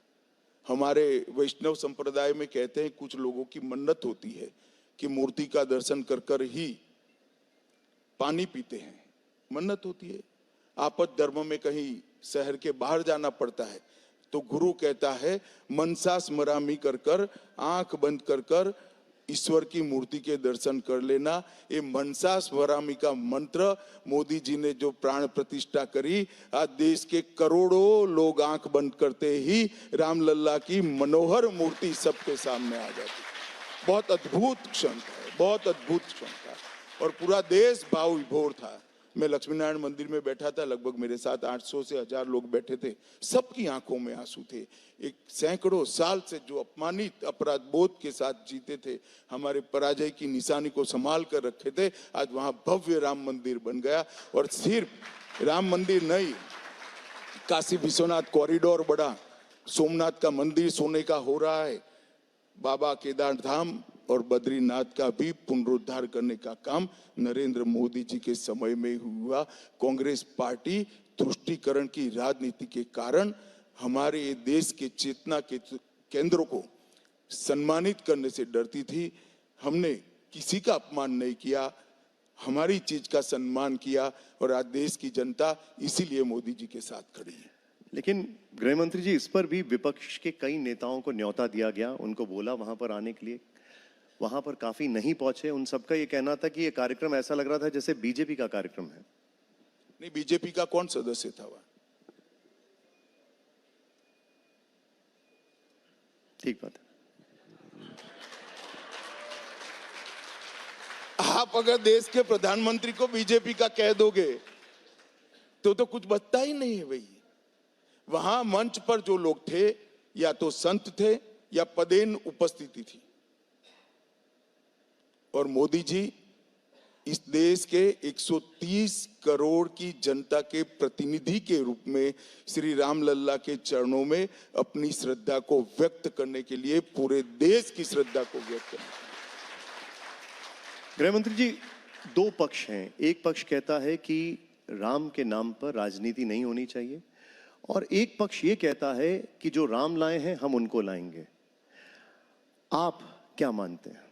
हमारे वैष्णव संप्रदाय में कहते हैं, कुछ लोगों की मन्नत होती है कि मूर्ति का दर्शन कर कर ही पानी पीते हैं, मन्नत होती है। आपद धर्म में कहीं शहर के बाहर जाना पड़ता है तो गुरु कहता है मनसा स्मरामी कर कर, आंख बंद कर कर ईश्वर की मूर्ति के दर्शन कर लेना। ये मनसा स्मरामी का मंत्र मोदी जी ने जो प्राण प्रतिष्ठा करी, आज देश के करोड़ों लोग आंख बंद करते ही रामलल्ला की मनोहर मूर्ति सबके सामने आ जाती। बहुत अद्भुत क्षण था, बहुत अद्भुत क्षण था, और पूरा देश भाव विभोर था। मैं लक्ष्मी नारायण मंदिर में बैठा था, लगभग मेरे साथ 800 से 1000 लोग बैठे थे। सबकी आंखों में आंसू थे। एक सैकड़ों साल से जो अपमानित, अपराध बोध के साथ जीते थे, हमारे पराजय की निशानी को संभाल कर रखे थे, आज वहां भव्य राम मंदिर बन गया। और सिर्फ राम मंदिर नहीं, काशी विश्वनाथ कॉरिडोर बढ़ा, सोमनाथ का मंदिर सोने का हो रहा है, बाबा केदार धाम और बद्रीनाथ का भी पुनरुद्धार करने का काम नरेंद्र मोदी जी के समय में हुआ। कांग्रेस पार्टी तुष्टीकरण की राजनीति के कारण हमारे देश के चेतना के केंद्रों को सम्मानित करने से डरती थी। हमने किसी का अपमान नहीं किया, हमारी चीज का सम्मान किया, और आज देश की जनता इसीलिए मोदी जी के साथ खड़ी है। लेकिन गृह मंत्री जी, इस पर भी विपक्ष के कई नेताओं को न्योता दिया गया, उनको बोला वहां पर आने के लिए, वहां पर काफी नहीं पहुंचे। उन सबका ये कहना था कि ये कार्यक्रम ऐसा लग रहा था जैसे बीजेपी का कार्यक्रम है। नहीं, बीजेपी का कौन सदस्य था वहां? ठीक बात है। आप अगर देश के प्रधानमंत्री को बीजेपी का कह दोगे तो कुछ बचता ही नहीं है भाई। वहां मंच पर जो लोग थे या तो संत थे या पदेन उपस्थिति थी, और मोदी जी इस देश के 130 करोड़ की जनता के प्रतिनिधि के रूप में श्री रामलल्ला के चरणों में अपनी श्रद्धा को व्यक्त करने के लिए, पूरे देश की श्रद्धा को व्यक्त करने। गृह मंत्री जी, दो पक्ष हैं। एक पक्ष कहता है कि राम के नाम पर राजनीति नहीं होनी चाहिए, और एक पक्ष ये कहता है कि जो राम लाए हैं हम उनको लाएंगे। आप क्या मानते हैं?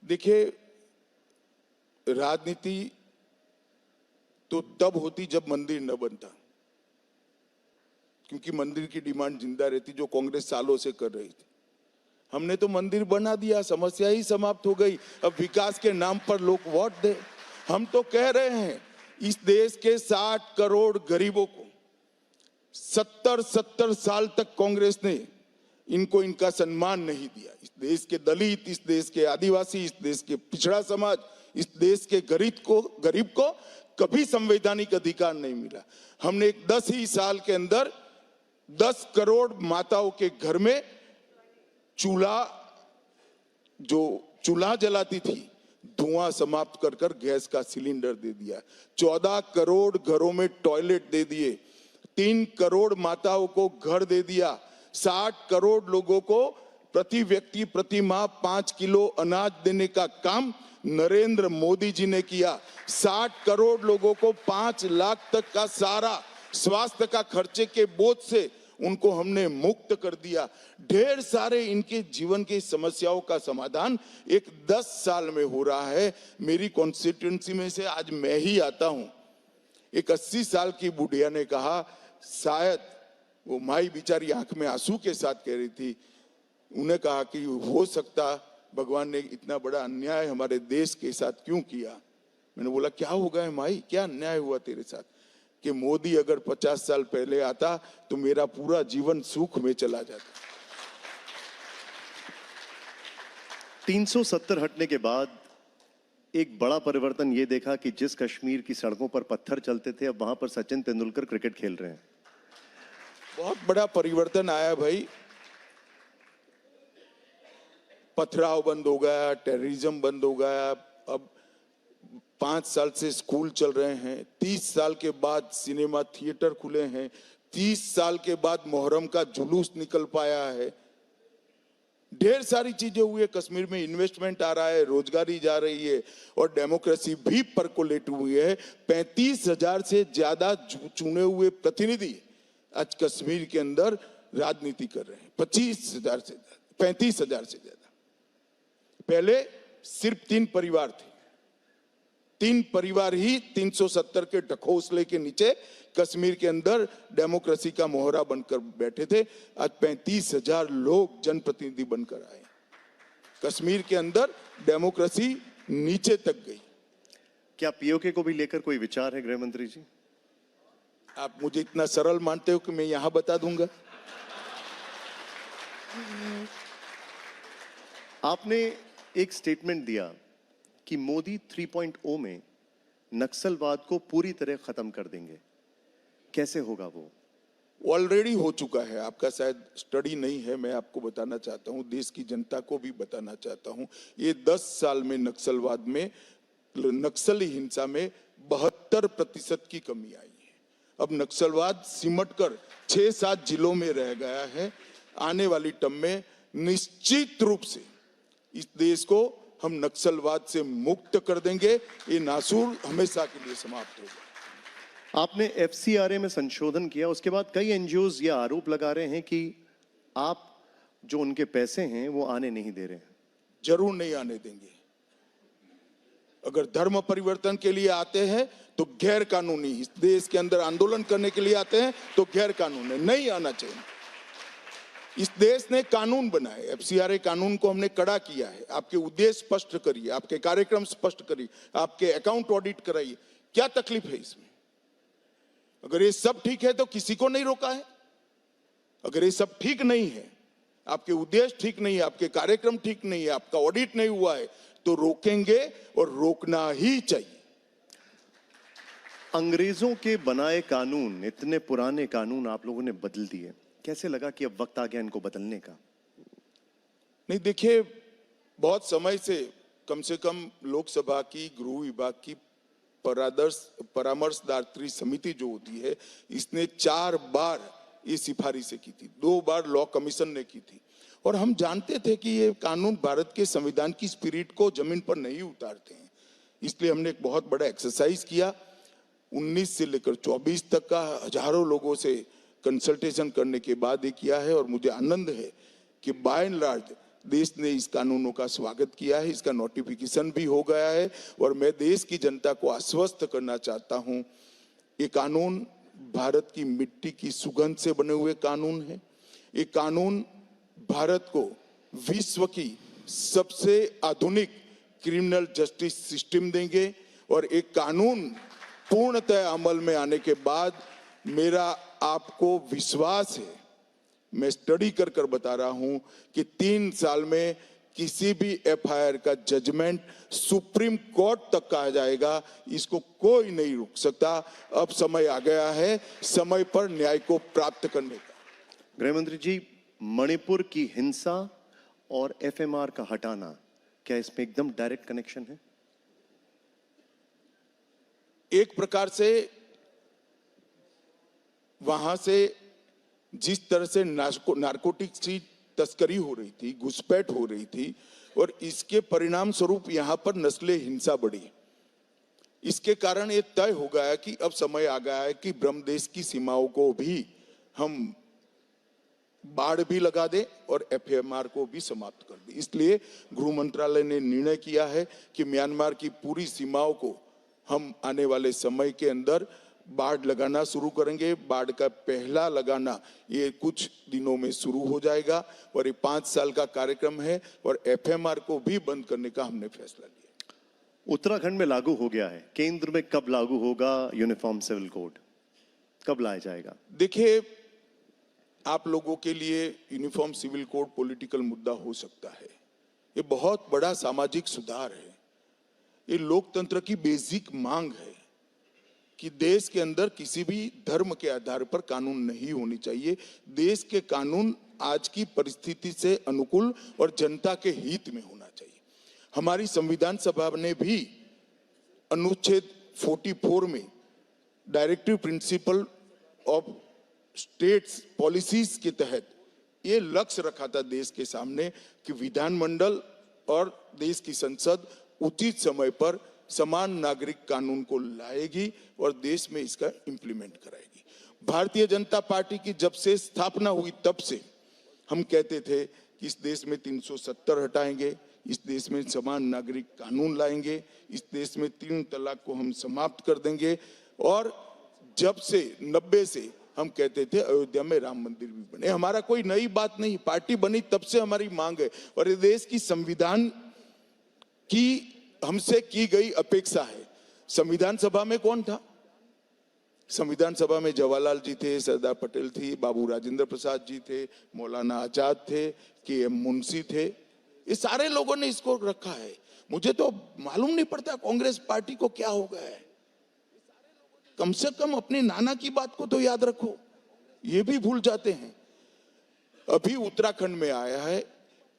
देखिए, राजनीति तो तब होती जब मंदिर न बनता, क्योंकि मंदिर की डिमांड जिंदा रहती, जो कांग्रेस सालों से कर रही थी। हमने तो मंदिर बना दिया, समस्या ही समाप्त हो गई। अब विकास के नाम पर लोग वोट दे। हम तो कह रहे हैं, इस देश के 60 करोड़ गरीबों को 70 साल तक कांग्रेस ने इनको इनका सम्मान नहीं दिया। इस देश के दलित, इस देश के आदिवासी, इस देश के पिछड़ा समाज, इस देश के गरीब को कभी संवैधानिक अधिकार नहीं मिला। हमने 10 ही साल के अंदर 10 करोड़ माताओं के घर में चूल्हा जलाती थी, धुआं समाप्त कर कर गैस का सिलेंडर दे दिया, 14 करोड़ घरों में टॉयलेट दे दिए, 3 करोड़ माताओं को घर दे दिया, 60 करोड़ लोगों को प्रति व्यक्ति प्रति माह 5 किलो अनाज देने का काम नरेंद्र मोदी जी ने किया। 60 करोड़ लोगों को 5 लाख तक का सारा स्वास्थ्य का खर्चे के बोझ से उनको हमने मुक्त कर दिया। ढेर सारे इनके जीवन की समस्याओं का समाधान एक 10 साल में हो रहा है। मेरी कॉन्स्टिट्यूंसी में से आज मैं ही आता हूं। एक 80 साल की बुढ़िया ने कहा, शायद वो माई बेचारी आंख में आंसू के साथ कह रही थी, उन्हें कहा कि हो सकता भगवान ने इतना बड़ा अन्याय हमारे देश के साथ क्यों किया। मैंने बोला, क्या हो गया माई, क्या अन्याय हुआ तेरे साथ? कि मोदी अगर 50 साल पहले आता तो मेरा पूरा जीवन सुख में चला जाता। 370 हटने के बाद एक बड़ा परिवर्तन ये देखा कि जिस कश्मीर की सड़कों पर पत्थर चलते थे, अब वहां पर सचिन तेंदुलकर क्रिकेट खेल रहे हैं। बहुत बड़ा परिवर्तन आया भाई। पथराव बंद हो गया, टेररिज्म बंद हो गया। अब 5 साल से स्कूल चल रहे हैं, 30 साल के बाद सिनेमा थिएटर खुले हैं, 30 साल के बाद मुहर्रम का जुलूस निकल पाया है। ढेर सारी चीजें हुई है। कश्मीर में इन्वेस्टमेंट आ रहा है, रोजगारी जा रही है और डेमोक्रेसी भी परकोलेट हुई है। 35,000 से ज्यादा चुने हुए प्रतिनिधि आज कश्मीर के अंदर राजनीति कर रहे हैं। 35,000 से ज्यादा। पहले सिर्फ 3 परिवार थे। 3 परिवार ही 370 के ढकोसले के नीचे कश्मीर के अंदर डेमोक्रेसी का मोहरा बनकर बैठे थे। आज 35,000 लोग जनप्रतिनिधि बनकर आए। कश्मीर के अंदर डेमोक्रेसी नीचे तक गई। क्या पीओके को भी लेकर कोई विचार है गृह मंत्री जी? आप मुझे इतना सरल मानते हो कि मैं यहां बता दूंगा? आपने एक स्टेटमेंट दिया कि मोदी 3.0 में नक्सलवाद को पूरी तरह खत्म कर देंगे। कैसे होगा वो? ऑलरेडी हो चुका है। आपका शायद स्टडी नहीं है, मैं आपको बताना चाहता हूं, देश की जनता को भी बताना चाहता हूं। ये 10 साल में नक्सलवाद में, नक्सली हिंसा में 72% की कमी आई है। अब नक्सलवाद सिमटकर 6-7 जिलों में रह गया है। आने वाली टर्म में निश्चित रूप से इस देश को हम नक्सलवाद से मुक्त कर देंगे। ये नासूर हमेशा के लिए समाप्त होगा। आपने एफसीआरए में संशोधन किया, उसके बाद कई एनजीओज ये आरोप लगा रहे हैं कि आप जो उनके पैसे हैं वो आने नहीं दे रहे हैं। जरूर नहीं आने देंगे। अगर धर्म परिवर्तन के लिए आते हैं तो गैर कानूनी, इस देश के अंदर आंदोलन करने के लिए आते हैं तो गैर कानूनी नहीं आना चाहिए। इस देश ने कानून बनाए, एफसीआरए कानून को हमने कड़ा किया है। आपके उद्देश्य स्पष्ट करिए, आपके कार्यक्रम स्पष्ट करिए, आपके अकाउंट ऑडिट कराइए। क्या तकलीफ है इसमें? अगर ये सब ठीक है तो किसी को नहीं रोका है। अगर ये सब ठीक नहीं है, आपके उद्देश्य ठीक नहीं है, आपके कार्यक्रम ठीक नहीं है, आपका ऑडिट नहीं हुआ है, तो रोकेंगे और रोकना ही चाहिए। अंग्रेजों के बनाए कानून, इतने पुराने कानून आप लोगों ने बदल दिए। कैसे लगा कि अब वक्त आ गया इनको बदलने का? नहीं, देखिए, बहुत समय से कम लोकसभा की गृह विभाग की परामर्शदात्री समिति जो होती है, इसने 4 बार ये सिफारिशें की थी। 2 बार लॉ कमीशन ने की थी। और हम जानते थे कि ये कानून भारत के संविधान की स्पिरिट को जमीन पर नहीं उतारते हैं। इसलिए हमने एक बहुत बड़ा एक्सरसाइज किया। 19 से लेकर 24 तक का हजारों लोगों से कंसल्टेशन करने के बाद ये किया है। और मुझे आनंद है कि बाय एंड लार्ज देश ने इस कानूनों का स्वागत किया है। इसका नोटिफिकेशन भी हो गया है। और मैं देश की जनता को आश्वस्त करना चाहता हूं, ये कानून भारत की मिट्टी की सुगंध से बने हुए कानून है। ये कानून भारत को विश्व की सबसे आधुनिक क्रिमिनल जस्टिस सिस्टम देंगे। और एक कानून पूर्णतः अमल में आने के बाद मेरा आपको विश्वास है, मैं स्टडी कर कर बता रहा हूं कि 3 साल में किसी भी एफआईआर का जजमेंट सुप्रीम कोर्ट तक आ जाएगा। इसको कोई नहीं रोक सकता। अब समय आ गया है समय पर न्याय को प्राप्त करने का। गृह मंत्री जी, मणिपुर की हिंसा और एफएमआर का हटाना, क्या इसमें एकदम डायरेक्ट कनेक्शन है? एक प्रकार से वहां से जिस तरह से नारकोटिक्स की तस्करी हो रही थी, घुसपैठ हो रही थी, और इसके परिणाम स्वरूप यहां पर नस्ले हिंसा बढ़ी। इसके कारण ये तय हो गया कि अब समय आ गया है कि ब्रह्मदेश की सीमाओं को भी हम बाड़ भी लगा दें और एफएमआर को भी समाप्त कर दें। इसलिए गृह मंत्रालय ने निर्णय किया है कि म्यांमार की पूरी सीमाओं को हम आने वाले समय के अंदर बाड़ लगाना शुरू करेंगे। बाड़ का पहला लगाना ये कुछ दिनों में शुरू हो जाएगा और ये 5 साल का कार्यक्रम है और एफएमआर को भी बंद करने का हमने फैसला लिया। उत्तराखंड में लागू हो गया है, केंद्र में कब लागू होगा यूनिफॉर्म सिविल कोड, कब लाया जाएगा? देखिए, आप लोगों के लिए यूनिफॉर्म सिविल कोड पॉलिटिकल मुद्दा हो सकता है, ये बहुत बड़ा सामाजिक सुधार है, ये लोकतंत्र की बेसिक मांग है कि देश के अंदर किसी भी धर्म के आधार पर कानून नहीं होनी चाहिए। देश के कानून आज की परिस्थिति से अनुकूल और जनता के हित में होना चाहिए। हमारी संविधान सभा ने भी अनुच्छेद 44 में directive principle of states policies के तहत ये लक्ष्य रखा था देश के सामने कि विधानमंडल और देश की संसद उचित समय पर समान नागरिक कानून को लाएगी और देश में इसका इंप्लीमेंट कराएगी। भारतीय जनता पार्टी की जब से स्थापना हुई तब से हम कहते थे कि इस देश में 370 हटाएंगे, इस देश में समान नागरिक कानून लाएंगे, इस देश में 3 तलाक को हम समाप्त कर देंगे। और जब से 90 से हम कहते थे अयोध्या में राम मंदिर भी बने। हमारा कोई नई बात नहीं, पार्टी बनी तब से हमारी मांग है और ये देश की संविधान की हमसे की गई अपेक्षा है। संविधान सभा में कौन था? संविधान सभा में जवाहरलाल जी थे, सरदार पटेल थी, बाबू राजेंद्र प्रसाद जी थे, मौलाना आजाद थे, के.एम. मुंशी थे, ये सारे लोगों ने इसको रखा है। मुझे तो मालूम नहीं पड़ता कांग्रेस पार्टी को क्या हो गया है। कम से कम अपने नाना की बात को तो याद रखो, ये भी भूल जाते हैं। अभी उत्तराखंड में आया है,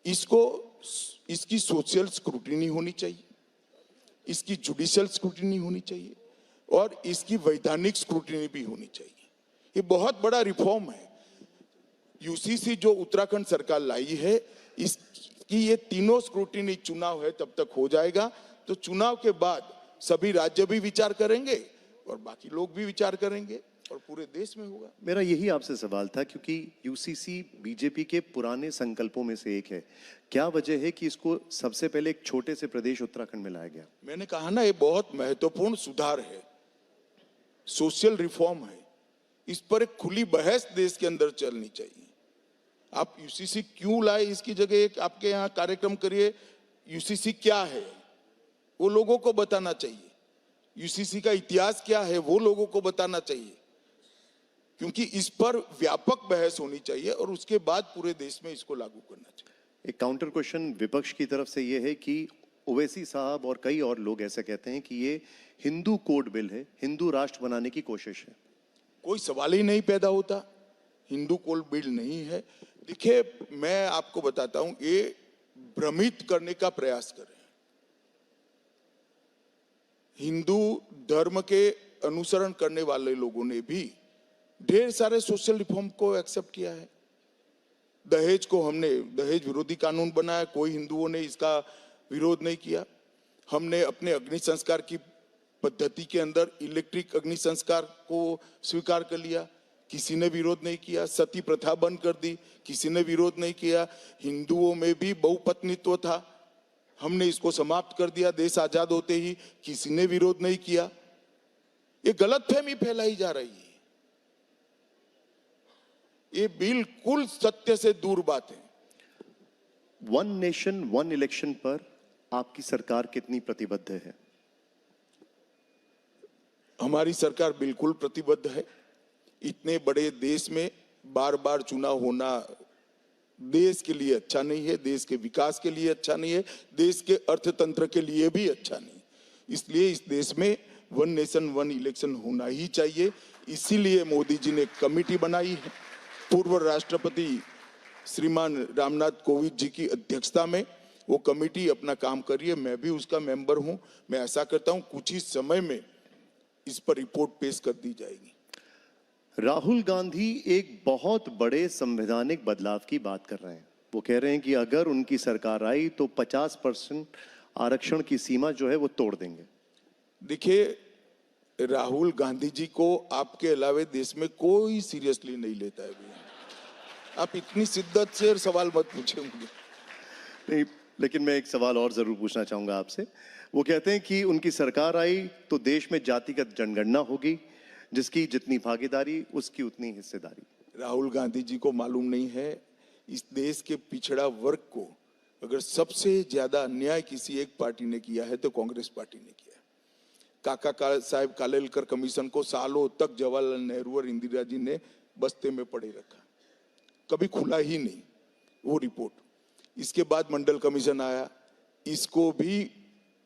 इसकी सोशल स्क्रूटिनी होनी चाहिए, इसकी जुडिशियल स्क्रूटिनी होनी चाहिए और इसकी वैधानिक स्क्रूटिनी भी होनी चाहिए। ये बहुत बड़ा रिफॉर्म है। यूसीसी जो उत्तराखंड सरकार लाई है, इसकी ये तीनों स्क्रूटिनी चुनाव है तब तक हो जाएगा। तो चुनाव के बाद सभी राज्य भी विचार करेंगे और बाकी लोग भी विचार करेंगे और पूरे देश में होगा। मेरा यही आपसे सवाल था, क्योंकि यूसीसी बीजेपी के पुराने संकल्पों में से एक है। क्या वजह है कि इसको सबसे पहले एक छोटे से प्रदेश उत्तराखंड में लाया गया? मैंने कहा ना, ये बहुत महत्वपूर्ण सुधार है, सोशल रिफॉर्म है। इस पर एक खुली बहस देश के अंदर चलनी चाहिए। आप यूसीसी क्यों लाए, इसकी जगह एक आपके यहाँ कार्यक्रम करिए, यूसीसी क्या है वो लोगों को बताना चाहिए, यूसीसी का इतिहास क्या है वो लोगों को बताना चाहिए, क्योंकि इस पर व्यापक बहस होनी चाहिए और उसके बाद पूरे देश में इसको लागू करना चाहिए। एक काउंटर क्वेश्चन विपक्ष की तरफ से ये है कि ओवैसी साहब और कई और लोग ऐसा कहते हैं कि ये हिंदू कोड बिल है, हिंदू राष्ट्र बनाने की कोशिश है। कोई सवाल ही नहीं पैदा होता, हिंदू कोड बिल नहीं है। देखिए, मैं आपको बताता हूं, ये भ्रमित करने का प्रयास कर रहे हैं। हिंदू धर्म के अनुसरण करने वाले लोगों ने भी ढेर सारे सोशल रिफॉर्म को एक्सेप्ट किया है। दहेज को हमने दहेज विरोधी कानून बनाया, कोई हिंदुओं ने इसका विरोध नहीं किया। हमने अपने अग्नि संस्कार की पद्धति के अंदर इलेक्ट्रिक अग्नि संस्कार को स्वीकार कर लिया, किसी ने विरोध नहीं किया। सती प्रथा बंद कर दी, किसी ने विरोध नहीं किया। हिंदुओं में भी बहुपत्नीत्व था, हमने इसको समाप्त कर दिया देश आजाद होते ही, किसी ने विरोध नहीं किया। ये गलतफहमी फैलाई जा रही है, ये बिल्कुल सत्य से दूर बात है। वन नेशन वन इलेक्शन पर आपकी सरकार कितनी प्रतिबद्ध है? हमारी सरकार बिल्कुल प्रतिबद्ध है। इतने बड़े देश में बार बार चुनाव होना देश के लिए अच्छा नहीं है, देश के विकास के लिए अच्छा नहीं है, देश के अर्थतंत्र के लिए भी अच्छा नहीं। इसलिए इस देश में वन नेशन वन इलेक्शन होना ही चाहिए। इसीलिए मोदी जी ने कमेटी बनाई है, पूर्व राष्ट्रपति श्रीमान रामनाथ कोविंद जी की अध्यक्षता में वो कमेटी अपना काम कर रही है। मैं भी उसका मेंबर हूं। मैं ऐसा करता हूं, कुछ ही समय में इस पर रिपोर्ट पेश कर दी जाएगी। राहुल गांधी एक बहुत बड़े संवैधानिक बदलाव की बात कर रहे हैं। वो कह रहे हैं कि अगर उनकी सरकार आई तो 50% आरक्षण की सीमा जो है वो तोड़ देंगे। देखिए, राहुल गांधी जी को आपके अलावे देश में कोई सीरियसली नहीं लेता है भैया। आप इतनी शिद्दत से सवाल मत पूछे मुझे। नहीं, लेकिन मैं एक सवाल और जरूर पूछना चाहूंगा आपसे। वो कहते हैं कि उनकी सरकार आई तो देश में जातिगत जनगणना होगी, जिसकी जितनी भागीदारी उसकी उतनी हिस्सेदारी। राहुल गांधी जी को मालूम नहीं है, इस देश के पिछड़ा वर्ग को अगर सबसे ज्यादा अन्याय किसी एक पार्टी ने किया है तो कांग्रेस पार्टी ने किया है। काका साहब कालेलकर कमीशन को सालों तक जवाहरलाल नेहरू और इंदिरा जी ने बस्ते में पड़े रखा, कभी खुला ही नहीं वो रिपोर्ट। इसके बाद मंडल कमीशन आया, इसको भी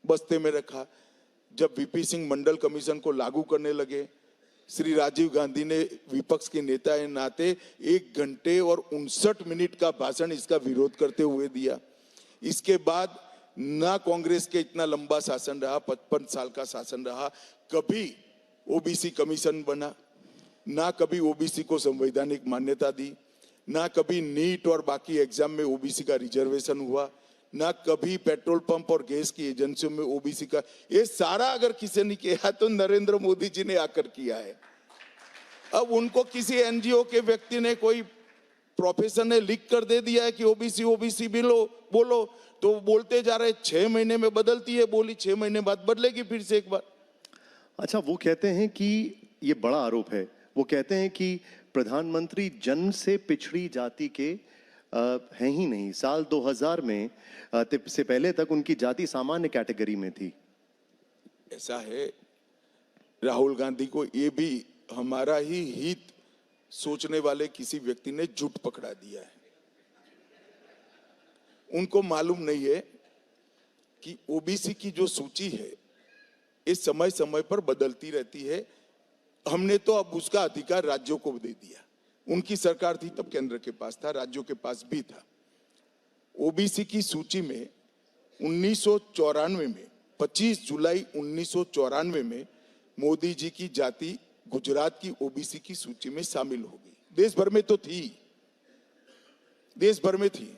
बस्ते में रखा। जब वीपी सिंह मंडल कमीशन को लागू करने लगे, श्री राजीव गांधी ने विपक्ष के नेता के नाते 1 घंटे और 59 मिनट का भाषण इसका विरोध करते हुए दिया। इसके बाद ना कांग्रेस के इतना लंबा शासन रहा, 55 साल का शासन रहा, कभी ओबीसी कमीशन बना, ना कभी ओबीसी को संवैधानिक मान्यता दी, ना कभी नीट और बाकी एग्जाम में ओबीसी का रिजर्वेशन हुआ, ना कभी पेट्रोल पंप और गैस की एजेंसियों में ओबीसी का। ये सारा अगर किसी ने किया तो नरेंद्र मोदी जी ने आकर किया है। अब उनको किसी एनजीओ के व्यक्ति ने, कोई प्रोफेसर ने लिख कर दे दिया है कि ओबीसी ओबीसी बोलो, तो बोलते जा रहे। 6 महीने में बदलती है बोली, 6 महीने बाद बदलेगी फिर से एक बार। अच्छा, वो कहते हैं कि ये बड़ा आरोप है। वो कहते हैं कि प्रधानमंत्री जन्म से पिछड़ी जाति के हैं ही नहीं। साल 2000 में से पहले तक उनकी जाति सामान्य कैटेगरी में थी। ऐसा है, राहुल गांधी को ये भी हमारा ही हित सोचने वाले किसी व्यक्ति ने झूठ पकड़ा दिया है। उनको मालूम नहीं है कि ओबीसी की जो सूची है ये समय समय पर बदलती रहती है। हमने तो अब उसका अधिकार राज्यों को दे दिया। उनकी सरकार थी तब केंद्र के पास था, राज्यों के पास भी था। ओबीसी की सूची में 1994 में 25 जुलाई 1994 में मोदी जी की जाति गुजरात की ओबीसी की सूची में शामिल हो गई। देश भर में तो थी, देश भर में थी,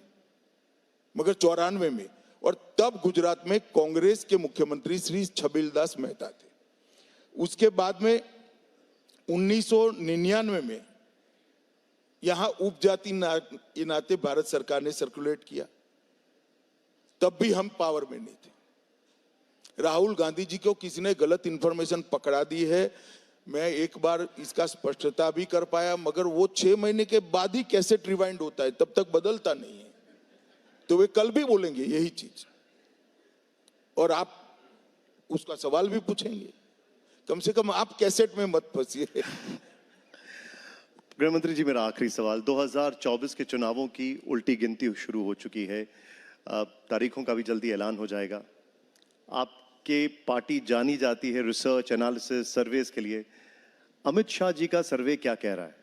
मगर 94 में। और तब गुजरात में कांग्रेस के मुख्यमंत्री श्री छबीलदास मेहता थे। उसके बाद में 1999 में यहां उपजाति नाते भारत सरकार ने सर्कुलेट किया, तब भी हम पावर में नहीं थे। राहुल गांधी जी को किसी ने गलत इंफॉर्मेशन पकड़ा दी है। मैं एक बार इसका स्पष्टता भी कर पाया, मगर वो 6 महीने के बाद ही कैसेट रिवाइंड होता है, तब तक बदलता नहीं है। तो वे कल भी बोलेंगे यही चीज, और आप उसका सवाल भी पूछेंगे। कम से कम आप कैसेट में मत फंसिए। गृह मंत्री जी, मेरा आखिरी सवाल। 2024 के चुनावों की उल्टी गिनती शुरू हो चुकी है, तारीखों का भी जल्दी ऐलान हो जाएगा। आपके पार्टी जानी जाती है रिसर्च, एनालिसिस, सर्वेस के लिए। अमित शाह जी का सर्वे क्या कह रहा है?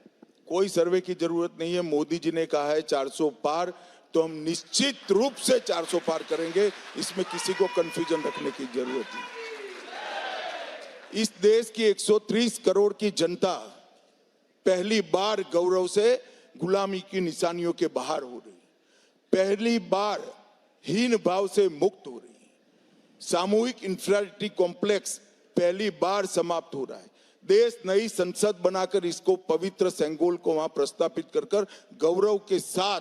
कोई सर्वे की जरूरत नहीं है। मोदी जी ने कहा है 400 पार, तो हम निश्चित रूप से 400 पार करेंगे। इसमें किसी को कंफ्यूजन रखने की जरूरत नहीं। इस देश की 130 करोड़ की जनता पहली बार गौरव से गुलामी की निशानियों के बाहर हो रही, पहली बार हीन भाव से मुक्त हो रही, सामूहिक इंफीरियरिटी कॉम्प्लेक्स पहली बार समाप्त हो रहा है। देश नई संसद बनाकर इसको पवित्र सेंगोल को वहां प्रस्तापित कर गौरव के साथ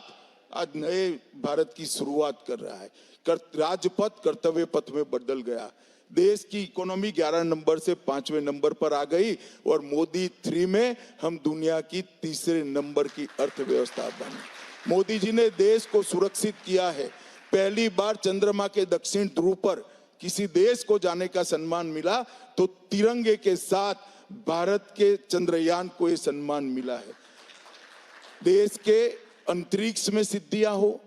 आज नए भारत की शुरुआत कर रहा है। राजपथ कर्तव्य पथ में बदल गया। देश की इकोनॉमी 11 नंबर से 5वें नंबर पर आ गई, और मोदी 3 में हम दुनिया की 3रे नंबर की अर्थव्यवस्था बनी। मोदी जी ने देश को सुरक्षित किया है। पहली बार चंद्रमा के दक्षिण ध्रुव पर किसी देश को जाने का सम्मान मिला, तो तिरंगे के साथ भारत के चंद्रयान को यह सम्मान मिला है। देश के अंतरिक्ष में सिद्धियां हो,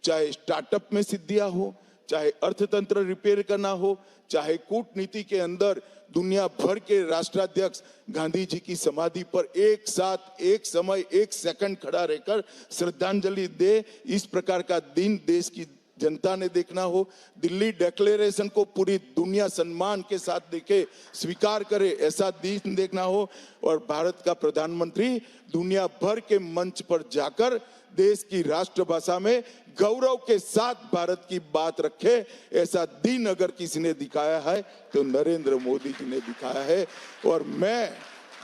चाहे स्टार्टअप में सिद्धियां हो, चाहे अर्थतंत्र रिपेयर करना हो, चाहे कूटनीति के अंदर दुनिया भर के राष्ट्राध्यक्ष गांधी जी की समाधि पर एक साथ, एक समय, एक सेकंड खड़ा रहकर श्रद्धांजलि दे, इस प्रकार का दिन देश की जनता ने देखना हो, दिल्ली डिक्लेरेशन को पूरी दुनिया सम्मान के साथ देखे, स्वीकार करे, ऐसा दिन देखना हो, और भारत का प्रधानमंत्री दुनिया भर के मंच पर जाकर देश की राष्ट्रभाषा में गौरव के साथ भारत की बात रखे, ऐसा दिन अगर किसी ने दिखाया है तो नरेंद्र मोदी जी ने दिखाया है। और मैं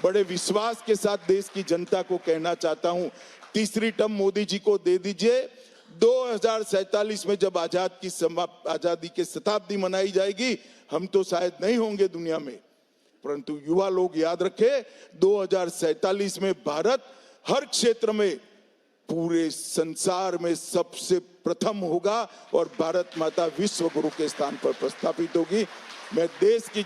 बड़े विश्वास के साथ देश की जनता को कहना चाहता हूं, तीसरी टर्म मोदी जी को दे दीजिए। 2047 में जब आजादी की शताब्दी मनाई जाएगी, हम तो शायद नहीं होंगे दुनिया में, परंतु युवा लोग याद रखें, 2047 में भारत हर क्षेत्र में पूरे संसार में सबसे प्रथम होगा और भारत माता विश्व गुरु के स्थान पर प्रस्थापित होगी। मैं देश की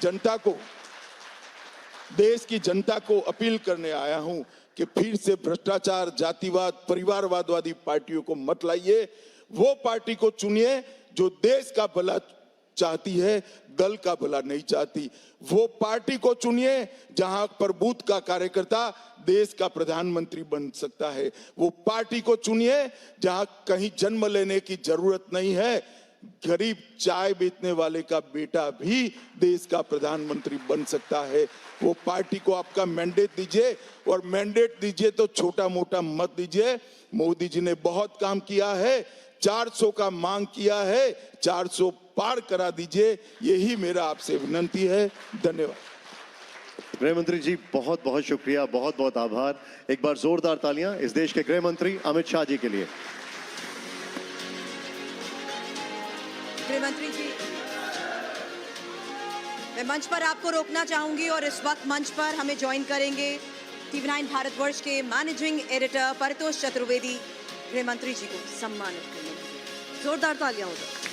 जनता को अपील करने आया हूं कि फिर से भ्रष्टाचार, जातिवाद, परिवारवादवादी पार्टियों को मत लाइए। वो पार्टी को चुनिए जो देश का भला चाहती है, दल का भला नहीं चाहती। वो पार्टी को चुनिए जहां पर बूथ का कार्यकर्ता देश का प्रधानमंत्री बन सकता है। वो पार्टी को चुनिए जहां कहीं जन्म लेने की जरूरत नहीं है, गरीब चाय बेचने वाले का बेटा भी देश का प्रधानमंत्री बन सकता है। वो पार्टी को आपका मैंडेट दीजिए, और मैंडेट दीजिए तो छोटा मोटा मत दीजिए। मोदी जी ने बहुत काम किया है, 400 का मांग किया है, 400 पार करा दीजिए, यही मेरा आपसे विनंती है। धन्यवाद। गृह मंत्री जी बहुत बहुत शुक्रिया, बहुत बहुत आभार। एक बार जोरदार तालियां इस देश के गृह मंत्री अमित शाह जी के लिए। गृह मंत्री जी, मैं मंच पर आपको रोकना चाहूंगी और इस वक्त मंच पर हमें ज्वाइन करेंगे TV9 भारतवर्ष के मैनेजिंग एडिटर परितोष चतुर्वेदी, गृह मंत्री जी को सम्मानित करने के लिए। जोरदार तालियां हो जाए।